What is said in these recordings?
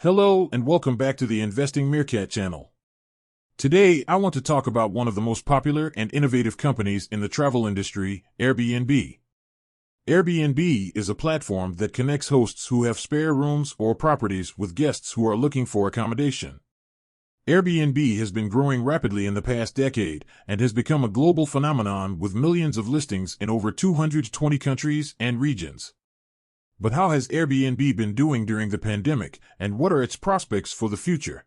Hello and welcome back to the Investing Meerkat channel. Today, I want to talk about one of the most popular and innovative companies in the travel industry, Airbnb. Airbnb is a platform that connects hosts who have spare rooms or properties with guests who are looking for accommodation. Airbnb has been growing rapidly in the past decade and has become a global phenomenon with millions of listings in over 220 countries and regions. But how has Airbnb been doing during the pandemic, and what are its prospects for the future?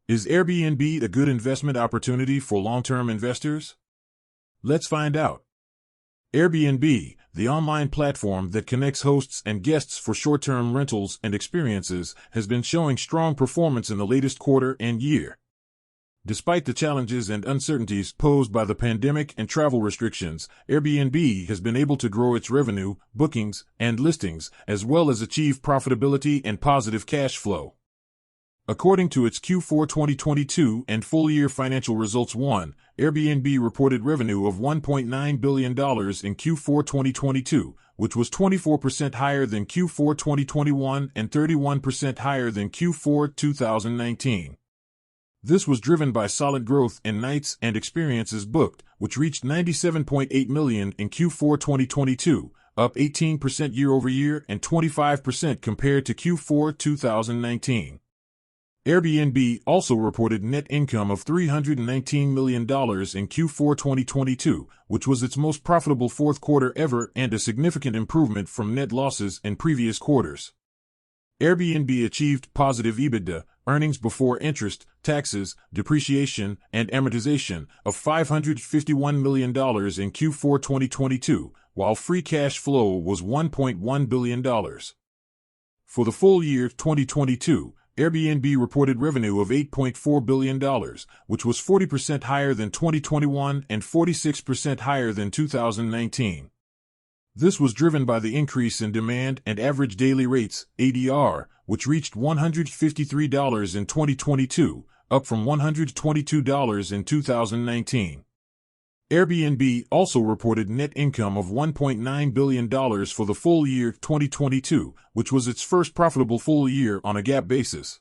Is Airbnb a good investment opportunity for long-term investors? Let's find out. Airbnb, the online platform that connects hosts and guests for short-term rentals and experiences, has been showing strong performance in the latest quarter and year. Despite the challenges and uncertainties posed by the pandemic and travel restrictions, Airbnb has been able to grow its revenue, bookings, and listings, as well as achieve profitability and positive cash flow. According to its Q4 2022 and full-year financial results, Airbnb reported revenue of $1.9 billion in Q4 2022, which was 24% higher than Q4 2021 and 31% higher than Q4 2019. This was driven by solid growth in nights and experiences booked, which reached 97.8 million in Q4 2022, up 18% year-over-year and 25% compared to Q4 2019. Airbnb also reported net income of $319 million in Q4 2022, which was its most profitable fourth quarter ever and a significant improvement from net losses in previous quarters. Airbnb achieved positive EBITDA, earnings before interest, taxes, depreciation, and amortization, of $551 million in Q4 2022, while free cash flow was $1.1 billion. For the full year 2022, Airbnb reported revenue of $8.4 billion, which was 40% higher than 2021 and 46% higher than 2019. This was driven by the increase in demand and average daily rates, ADR, which reached $153 in 2022, up from $122 in 2019. Airbnb also reported net income of $1.9 billion for the full year 2022, which was its first profitable full year on a GAAP basis.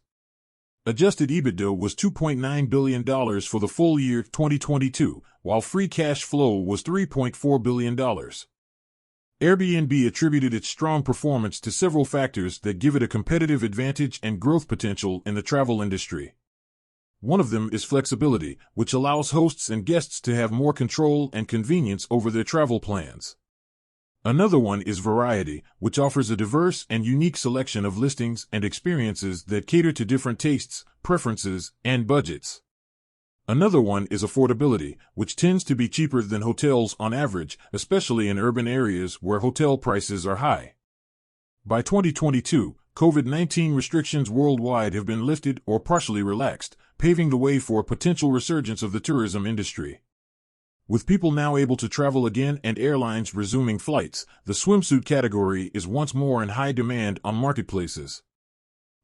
Adjusted EBITDA was $2.9 billion for the full year 2022, while free cash flow was $3.4 billion. Airbnb attributed its strong performance to several factors that give it a competitive advantage and growth potential in the travel industry. One of them is flexibility, which allows hosts and guests to have more control and convenience over their travel plans. Another one is variety, which offers a diverse and unique selection of listings and experiences that cater to different tastes, preferences, and budgets. Another one is affordability, which tends to be cheaper than hotels on average, especially in urban areas where hotel prices are high. By 2022, COVID-19 restrictions worldwide have been lifted or partially relaxed, paving the way for a potential resurgence of the tourism industry. With people now able to travel again and airlines resuming flights, the swimsuit category is once more in high demand on marketplaces.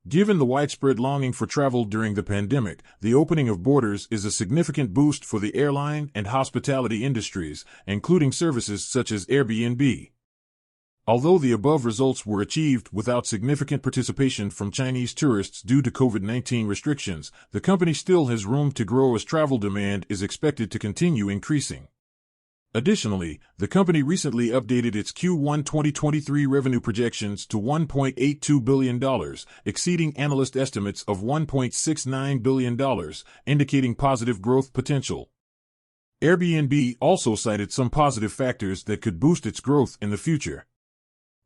Given the widespread longing for travel during the pandemic, the opening of borders is a significant boost for the airline and hospitality industries, including services such as Airbnb. Although the above results were achieved without significant participation from Chinese tourists due to COVID-19 restrictions, the company still has room to grow as travel demand is expected to continue increasing. Additionally, the company recently updated its Q1 2023 revenue projections to $1.82 billion, exceeding analyst estimates of $1.69 billion, indicating positive growth potential. Airbnb also cited some positive factors that could boost its growth in the future.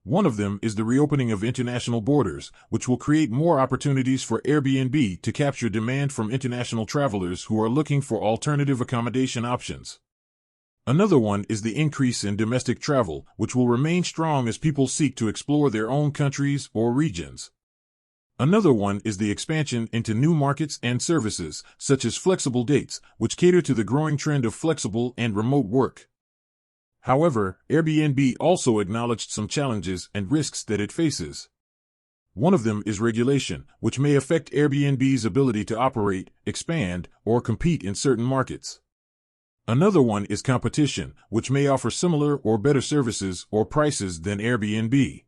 One of them is the reopening of international borders, which will create more opportunities for Airbnb to capture demand from international travelers who are looking for alternative accommodation options. Another one is the increase in domestic travel, which will remain strong as people seek to explore their own countries or regions. Another one is the expansion into new markets and services, such as flexible dates, which cater to the growing trend of flexible and remote work. However, Airbnb also acknowledged some challenges and risks that it faces. One of them is regulation, which may affect Airbnb's ability to operate, expand, or compete in certain markets. Another one is competition, which may offer similar or better services or prices than Airbnb.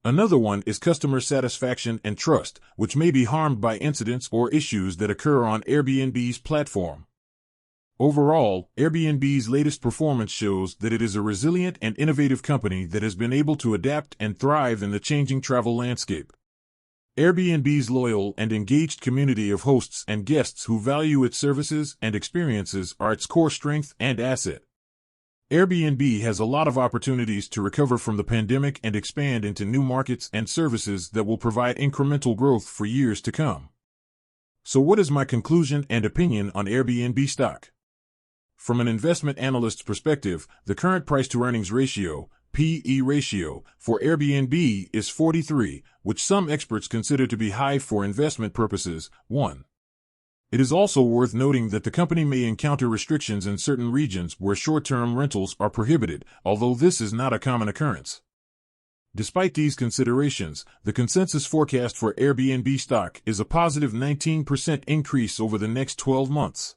Another one is customer satisfaction and trust, which may be harmed by incidents or issues that occur on Airbnb's platform. Overall, Airbnb's latest performance shows that it is a resilient and innovative company that has been able to adapt and thrive in the changing travel landscape. Airbnb's loyal and engaged community of hosts and guests who value its services and experiences are its core strength and asset. Airbnb has a lot of opportunities to recover from the pandemic and expand into new markets and services that will provide incremental growth for years to come. So what is my conclusion and opinion on Airbnb stock? From an investment analyst's perspective, the current price-to-earnings ratio, PE ratio, for Airbnb is 43, which some experts consider to be high for investment purposes. 1. It is also worth noting that the company may encounter restrictions in certain regions where short-term rentals are prohibited, although this is not a common occurrence. Despite these considerations, the consensus forecast for Airbnb stock is a positive 19% increase over the next 12 months.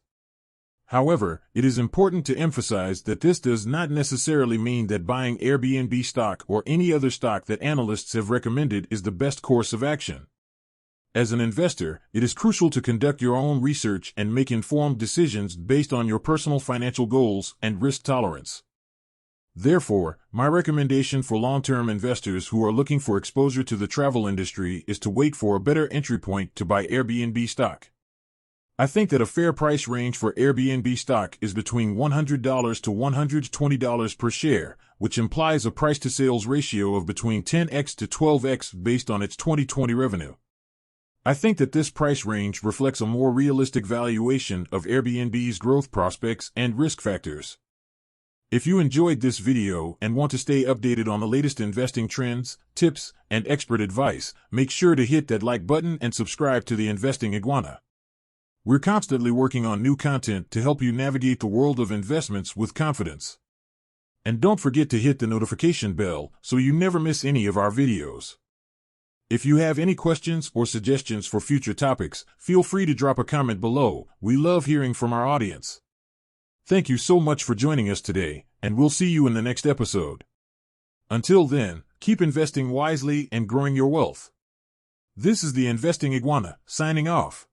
However, it is important to emphasize that this does not necessarily mean that buying Airbnb stock or any other stock that analysts have recommended is the best course of action. As an investor, it is crucial to conduct your own research and make informed decisions based on your personal financial goals and risk tolerance. Therefore, my recommendation for long-term investors who are looking for exposure to the travel industry is to wait for a better entry point to buy Airbnb stock. I think that a fair price range for Airbnb stock is between $100 to $120 per share, which implies a price-to-sales ratio of between 10x to 12x based on its 2020 revenue. I think that this price range reflects a more realistic valuation of Airbnb's growth prospects and risk factors. If you enjoyed this video and want to stay updated on the latest investing trends, tips, and expert advice, make sure to hit that like button and subscribe to the Investing Iguana. We're constantly working on new content to help you navigate the world of investments with confidence. And don't forget to hit the notification bell so you never miss any of our videos. If you have any questions or suggestions for future topics, feel free to drop a comment below. We love hearing from our audience. Thank you so much for joining us today, and we'll see you in the next episode. Until then, keep investing wisely and growing your wealth. This is the Investing Iguana, signing off.